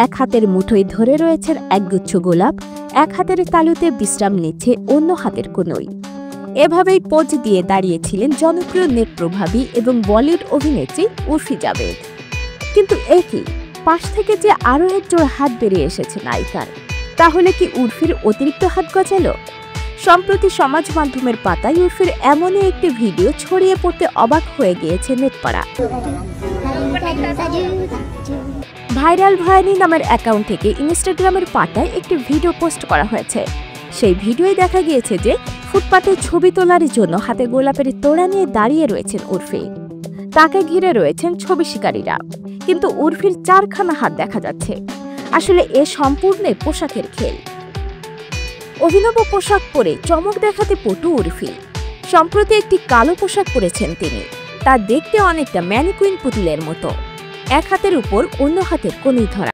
এক হাতের মুঠোয় ধরে রয়েছেন একগুচ্ছ গোলাপ, এক হাতের তালুতে বিশ্রাম নিচ্ছে অন্য হাতের কোনোই। এভাবেই পোজ দিয়ে দাঁড়িয়েছিলেন জনপ্রিয় নেট প্রভাবী এবং বলিউড অভিনেত্রী উর্ফি জাভেদ। কিন্তু একই পাশ থেকে যে আরও একজোড়া হাত বেরিয়ে এসেছে নায়িকার, তাহলে কি উর্ফির অতিরিক্ত হাত গজালো? সম্প্রতি সমাজ মাধ্যমের পাতায় উর্ফির এমনই একটি ভিডিও ছড়িয়ে পড়তে অবাক হয়ে গিয়েছে নেটপাড়া। ভাইরাল ভয়ানী নামের অ্যাকাউন্ট থেকে ইনস্টাগ্রামের পাতায় একটি ভিডিও পোস্ট করা হয়েছে। সেই ভিডিওয় দেখা গিয়েছে যে ফুটপাতে ছবি তোলার জন্য হাতে গোলাপের তোড়া নিয়ে দাঁড়িয়ে রয়েছেন উর্ফি। তাকে ঘিরে রয়েছেন ছবি শিকারীরা, কিন্তু উর্ফির চারখানা হাত দেখা যাচ্ছে। আসলে এ সম্পূর্ণ পোশাকের খেল। অভিনব পোশাক পরে চমক দেখাতে পটু উর্ফি। সম্প্রতি একটি কালো পোশাক পরেছেন তিনি। তা দেখতে অনেকটা ম্যানিকুইন পুতুলের মতো, এক হাতের উপর অন্য হাতের কনুই ধরা।